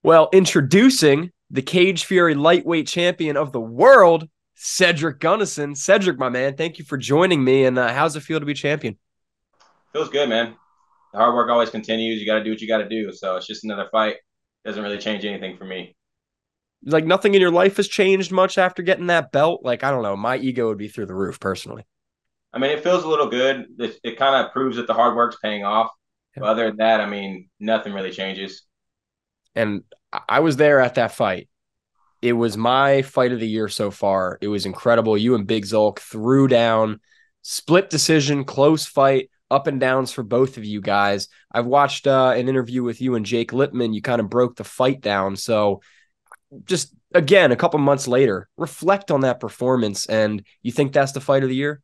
Well, introducing the Cage Fury lightweight champion of the world, Cedric Gunnison. Cedric, my man, thank you for joining me. And how's it feel to be champion? Feels good, man. The hard work always continues. You got to do what you got to do. So it's just another fight. Doesn't really change anything for me. Like nothing in your life has changed much after getting that belt. Like, I don't know, my ego would be through the roof personally. I mean, it feels a little good. It kind of proves that the hard work's paying off. Yeah. But other than that, I mean, nothing really changes. And I was there at that fight. It was my fight of the year so far. It was incredible. You and Big Zulk threw down, split decision, close fight, up and downs for both of you guys. I've watched an interview with you and Jake Lippman. You kind of broke the fight down. So just again, a couple months later, reflect on that performance. And you think that's the fight of the year?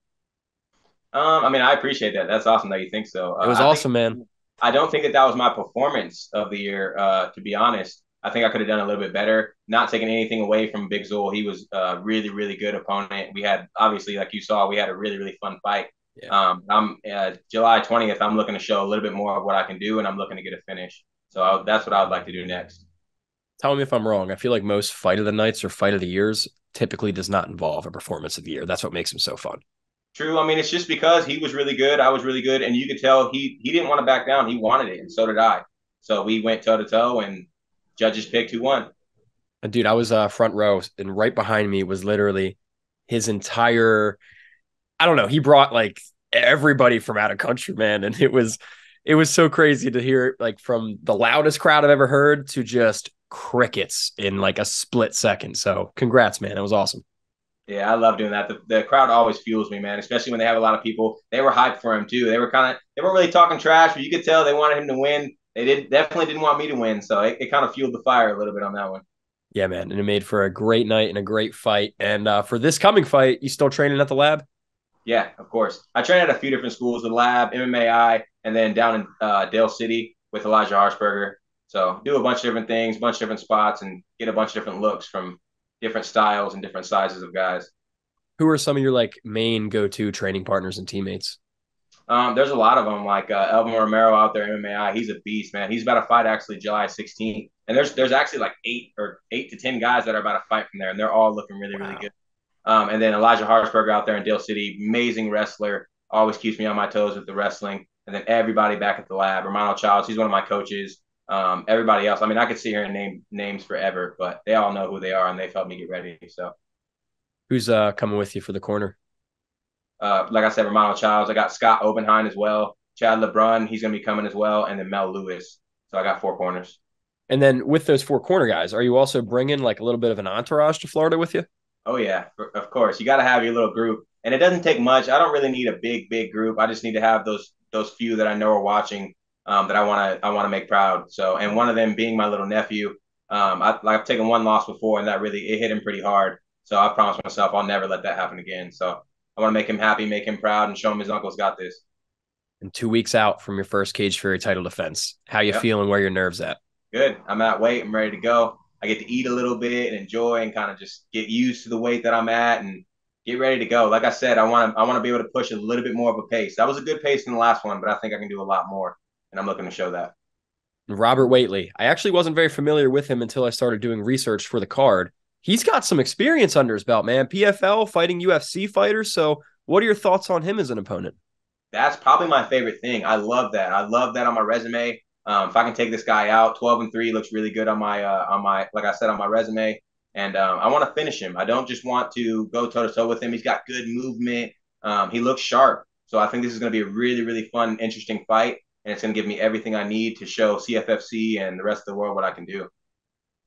I mean, I appreciate that. That's awesome that you think so. It was I think awesome, man. I don't think that that was my performance of the year. To be honest, I think I could have done a little bit better. Not taking anything away from Big Zul, he was a really, really good opponent. We had obviously, like you saw, we had a really, really fun fight. Yeah. I'm July 20th. I'm looking to show a little bit more of what I can do, and I'm looking to get a finish. That's what I would like to do next. Tell me if I'm wrong. I feel like most fight of the nights or fight of the years typically does not involve a performance of the year. That's what makes them so fun. True. I mean, it's just because he was really good. I was really good, and you could tell he didn't want to back down. He wanted it, and so did I. So we went toe to toe, and judges picked who won. And dude, I was front row, and right behind me was literally his entire. I don't know. He brought like everybody from out of country, man, and it was so crazy to hear like from the loudest crowd I've ever heard to just crickets in like a split second. So congrats, man. It was awesome. Yeah, I love doing that. The crowd always fuels me, man. Especially when they have a lot of people. They were hyped for him too. They weren't really talking trash, but you could tell they wanted him to win. They definitely didn't want me to win, so it kind of fueled the fire a little bit on that one. Yeah, man. And it made for a great night and a great fight. And for this coming fight, you still training at the lab? Yeah, of course. I train at a few different schools: the Lab, MMAI, and then down in Dale City with Elijah Harshberger. So do a bunch of different things, a bunch of different spots, and get a bunch of different looks from different styles and different sizes of guys. Who are some of your like main go-to training partners and teammates? There's a lot of them, like Elvin Romero out there, MMA. He's a beast, man. He's about to fight actually July 16th, and there's actually like 8 to 10 guys that are about to fight from there, and they're all looking really, really Wow. good. And then Elijah Harshberger out there in Dale City, amazing wrestler, always keeps me on my toes with the wrestling. And then everybody back at the lab, Romano Childs, he's one of my coaches. Everybody else, I mean, I could sit here and name names forever, but they all know who they are, and they've helped me get ready. So Who's coming with you for the corner? like I said, Romano Childs. I got Scott Obenheim as well. Chad LeBrun, he's going to be coming as well. And then Mel Lewis. So I got four corners. And then with those four corner guys, are you also bringing like a little bit of an entourage to Florida with you? Oh, yeah, of course. You got to have your little group. And it doesn't take much. I don't really need a big, big group. I just need to have those few that I know are watching that I want to make proud. So, and one of them being my little nephew. I've taken one loss before, and that really it hit him pretty hard. So I promised myself I'll never let that happen again. So I want to make him happy, make him proud, and show him his uncle's got this. And 2 weeks out from your first Cage Fury title defense, how you Yep. feeling? Where your nerves at? Good. I'm at weight. I'm ready to go. I get to eat a little bit and enjoy and kind of just get used to the weight that I'm at and get ready to go. Like I said, I want to be able to push a little bit more of a pace. That was a good pace in the last one, but I think I can do a lot more, and I'm looking to show that. Robert Watley. I actually wasn't very familiar with him until I started doing research for the card. He's got some experience under his belt, man. PFL fighting UFC fighters. So, what are your thoughts on him as an opponent? That's probably my favorite thing. I love that. I love that on my resume. If I can take this guy out, 12-3 looks really good on my like I said on my resume. And I want to finish him. I don't just want to go toe to toe with him. He's got good movement. He looks sharp. So I think this is going to be a really, really fun, interesting fight. And it's going to give me everything I need to show CFFC and the rest of the world what I can do.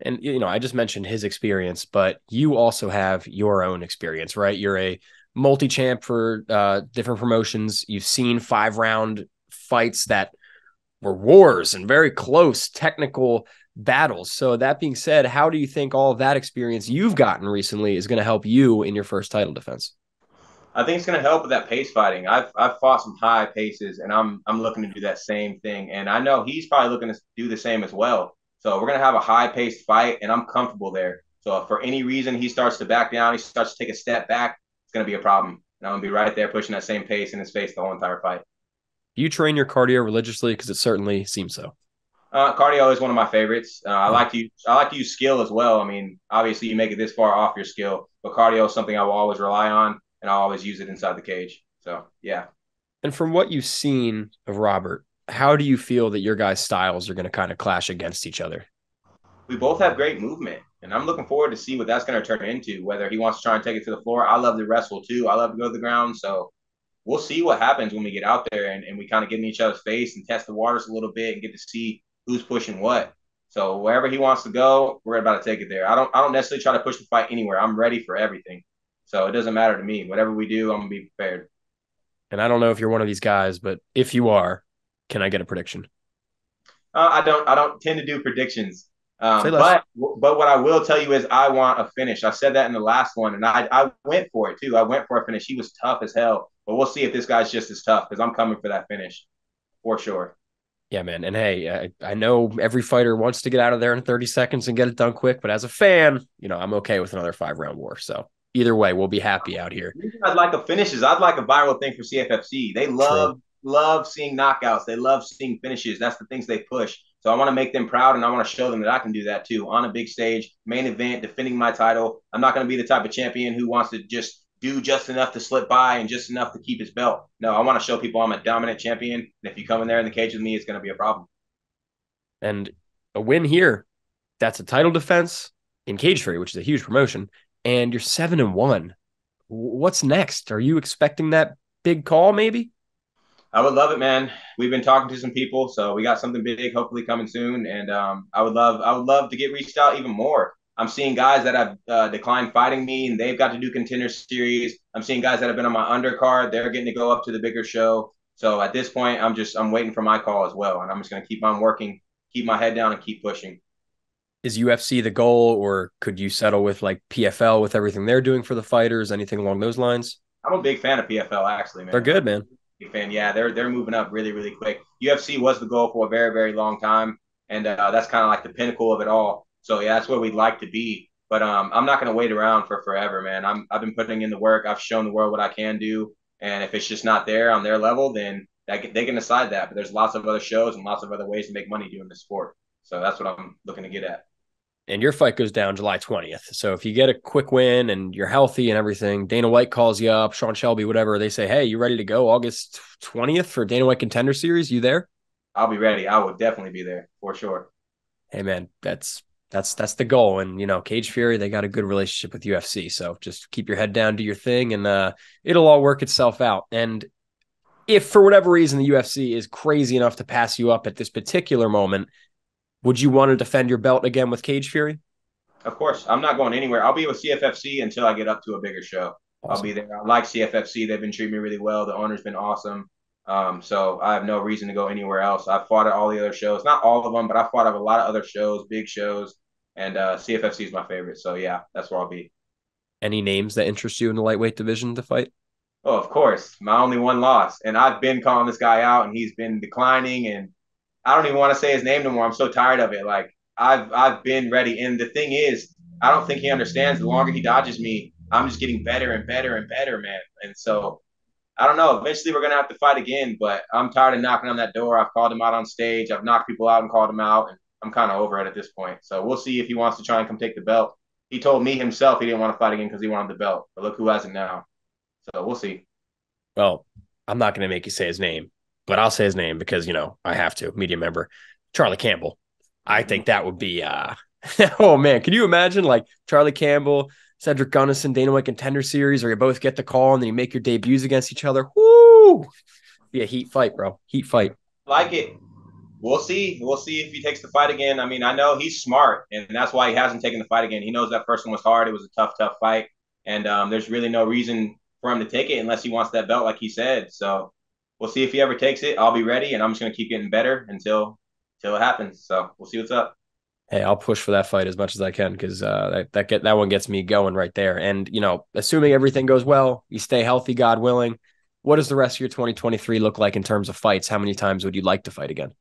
And I just mentioned his experience, but you also have your own experience, right? You're a multi-champ for different promotions. You've seen 5 round fights that were wars and very close technical battles. So that being said, how do you think all of that experience you've gotten recently is going to help you in your first title defense? I think it's going to help with that pace fighting. I've fought some high paces, and I'm looking to do that same thing. And I know he's probably looking to do the same as well. So we're going to have a high paced fight, and I'm comfortable there. So if for any reason he starts to back down, he starts to take a step back, it's going to be a problem. And I'm going to be right there pushing that same pace in his face the whole entire fight. Do you train your cardio religiously? Because it certainly seems so. Cardio is one of my favorites. I Yeah. like to use skill as well. I mean, obviously you make it this far off your skill, but cardio is something I will always rely on, and I'll always use it inside the cage. So yeah, And from what you've seen of Robert, how do you feel that your guys' styles are going to kind of clash against each other? we both have great movement, and I'm looking forward to see what that's going to turn into. Whether he wants to try and take it to the floor, I love to wrestle too. I love to go to the ground, so we'll see what happens when we get out there and we kind of get in each other's face and test the waters a little bit and get to see who's pushing what. So wherever he wants to go, we're about to take it there. I don't necessarily try to push the fight anywhere. I'm ready for everything. So it doesn't matter to me. Whatever we do, I'm gonna be prepared. And I don't know if you're one of these guys, but if you are, can I get a prediction? I don't tend to do predictions. Say less. But what I will tell you is I want a finish. I said that in the last one, and I went for it too. I went for a finish. He was tough as hell, but we'll see if this guy's just as tough because I'm coming for that finish for sure. Yeah, man. And hey, I know every fighter wants to get out of there in 30 seconds and get it done quick, but as a fan, I'm okay with another 5 round war. So either way, we'll be happy out here. I'd like a finishes. I'd like a viral thing for CFFC. They True. love seeing knockouts. They love seeing finishes. That's the things they push. So I want to make them proud, and I want to show them that I can do that too on a big stage, main event, defending my title. I'm not going to be the type of champion who wants to just do just enough to slip by and just enough to keep his belt. No, I want to show people I'm a dominant champion, and if you come in there in the cage with me, it's going to be a problem. And a win here, that's a title defense in Cage Fury, which is a huge promotion. And you're 7-1. What's next? Are you expecting that big call, maybe? I would love it, man. We've been talking to some people, so we got something big hopefully coming soon, and I would love to get reached out even more. I'm seeing guys that have declined fighting me, and they've got to do contender series. I'm seeing guys that have been on my undercard; they're getting to go up to the bigger show. So at this point, I'm waiting for my call as well, and I'm just going to keep on working, keep my head down, and keep pushing. Is UFC the goal, or could you settle with like PFL with everything they're doing for the fighters? Anything along those lines? I'm a big fan of PFL, actually, They're man. good, man. Big fan. Yeah, they're moving up really quick. UFC was the goal for a very long time, and that's kind of like the pinnacle of it all. So yeah, that's where we'd like to be. But I'm not going to wait around for forever, man. I've been putting in the work. I've shown the world what I can do, and if it's just not there on their level, then they can decide that. But there's lots of other shows and lots of other ways to make money doing this sport. So that's what I'm looking to get at. And your fight goes down July 20th. So if you get a quick win and you're healthy and everything, Dana White calls you up, Sean Shelby, whatever, they say, hey, you ready to go August 20th for Dana White Contender Series? You there? I'll be ready. I will definitely be there for sure. Hey man, that's the goal. And Cage Fury, they got a good relationship with UFC. So just keep your head down, do your thing, and it'll all work itself out. And if for whatever reason the UFC is crazy enough to pass you up at this particular moment, would you want to defend your belt again with Cage Fury? Of course, I'm not going anywhere. I'll be with CFFC until I get up to a bigger show. I'll be Awesome. there. I like CFFC. They've been treating me really well. The owner's been awesome. So I have no reason to go anywhere else. I've fought at all the other shows, not all of them, but I fought at a lot of other shows, big shows, and CFFC is my favorite. So yeah, that's where I'll be. Any names that interest you in the lightweight division to fight? Oh, of course, my only one loss, and I've been calling this guy out, and he's been declining, and I don't even want to say his name no more. I'm so tired of it. Like I've been ready, and the thing is, I don't think he understands. The longer he dodges me, I'm just getting better and better and better, man. And so I don't know. Eventually, we're gonna have to fight again, but I'm tired of knocking on that door. I've called him out on stage. I've knocked people out and called him out, and I'm kind of over it at this point. So we'll see if he wants to try and come take the belt. He told me himself he didn't want to fight again because he wanted the belt. But look who has it now. So we'll see. Well, I'm not going to make you say his name, but I'll say his name because, I have to. Media member, Charlie Campbell. I think that would be, oh man, can you imagine like Charlie Campbell, Cedric Gunnison, Dana White Contender Series, where you both get the call and then you make your debuts against each other? Woo! Be a heat fight, bro. Heat fight. Like it. We'll see. We'll see if he takes the fight again. I mean, I know he's smart, and that's why he hasn't taken the fight again. He knows that first one was hard. It was a tough fight, and there's really no reason for him to take it unless he wants that belt, like he said. So we'll see if he ever takes it. I'll be ready, and I'm just gonna keep getting better until it happens. So we'll see what's up. Hey, I'll push for that fight as much as I can because that one gets me going right there. And assuming everything goes well, you stay healthy, God willing. What does the rest of your 2023 look like in terms of fights? How many times would you like to fight again?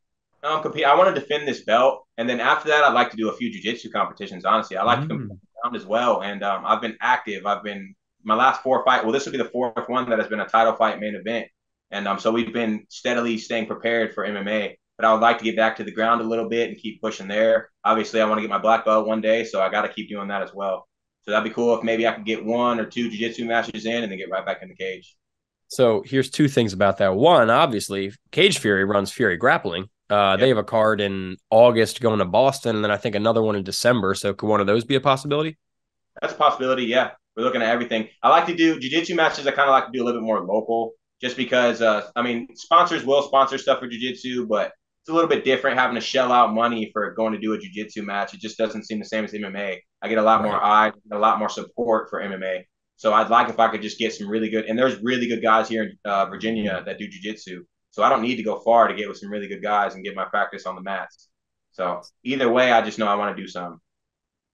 Compete. I want to defend this belt, and then after that, I'd like to do a few jiu-jitsu competitions. Honestly, I like to compete Mm. around as well, and I've been active. I've been my last four fight. Well, this will be the fourth one that has been a title fight main event, and so we've been steadily staying prepared for MMA. but I would like to get back to the ground a little bit and keep pushing there. Obviously, I want to get my black belt one day, so I got to keep doing that as well. So that'd be cool if maybe I could get 1 or 2 jiu-jitsu matches in and then get right back in the cage. So here's two things about that. One, obviously, Cage Fury runs Fury Grappling. They Yep. have a card in August going to Boston, and then I think another one in December. So could one of those be a possibility? That's a possibility. Yeah, we're looking at everything. I like to do jiu-jitsu matches. I kind of like to do a little bit more local, just because. I mean, sponsors will sponsor stuff for jiu-jitsu, but it's a little bit different having to shell out money for going to do a jiu-jitsu match. It just doesn't seem the same as MMA. I get a lot more Right. eyes, a lot more support for MMA. So I'd like if I could just get some really good, and there's really good guys here in Virginia that do jiu-jitsu. So I don't need to go far to get with some really good guys and get my practice on the mats. So either way, I just know I want to do something.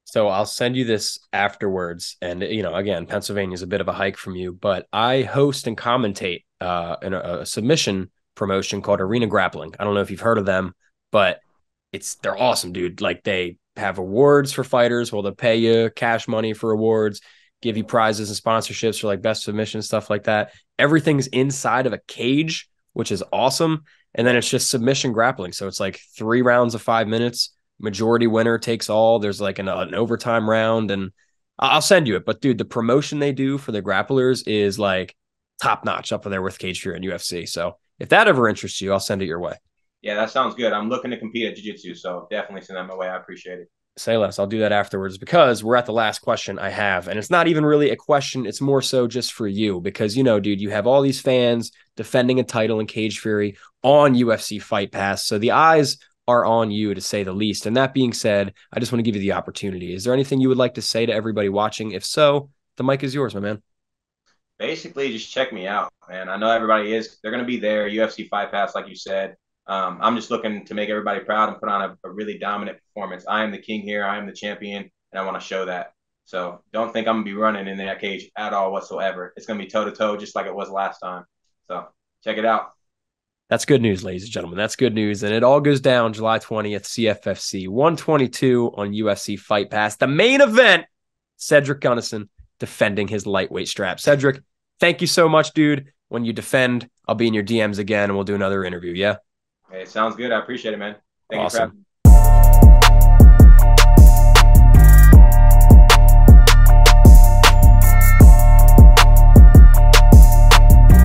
So I'll send you this afterwards. And, again, Pennsylvania is a bit of a hike from you, but I host and commentate in a submission promotion called Arena Grappling. I don't know if you've heard of them, but they're awesome, dude. Like they have awards for fighters. Well, they'll pay you cash money for awards, give you prizes and sponsorships for like best submission, stuff like that. Everything's inside of a cage, which is awesome. And then it's just submission grappling. So it's like 3 rounds of 5 minutes. Majority winner takes all. There's like an overtime round, and I'll send you it. But dude, the promotion they do for the grapplers is like top notch up there with Cage Fury and UFC. So if that ever interests you, I'll send it your way. Yeah, that sounds good. I'm looking to compete at jiu-jitsu, so definitely send that my way. I appreciate it. Say less. I'll do that afterwards because we're at the last question I have. And it's not even really a question. It's more so just for you because, dude, you have all these fans defending a title in Cage Fury on UFC Fight Pass. So the eyes are on you, to say the least. And that being said, I just want to give you the opportunity. Is there anything you would like to say to everybody watching? If so, the mic is yours, my man. Basically, just check me out, man. I know everybody is. They're going to be there. UFC Fight Pass, like you said. I'm just looking to make everybody proud and put on a really dominant performance. I am the king here. I am the champion, and I want to show that. So don't think I'm going to be running in that cage at all whatsoever. It's going to be toe-to-toe just like it was last time. So check it out. That's good news, ladies and gentlemen. That's good news. And it all goes down July 20th, CFFC 122 on UFC Fight Pass. The main event, Cedric Gunnison defending his lightweight strap. Cedric, thank you so much, dude. When you defend, I'll be in your DMs again and we'll do another interview. Yeah? Hey, sounds good. I appreciate it, man. Thank you for Awesome. having me.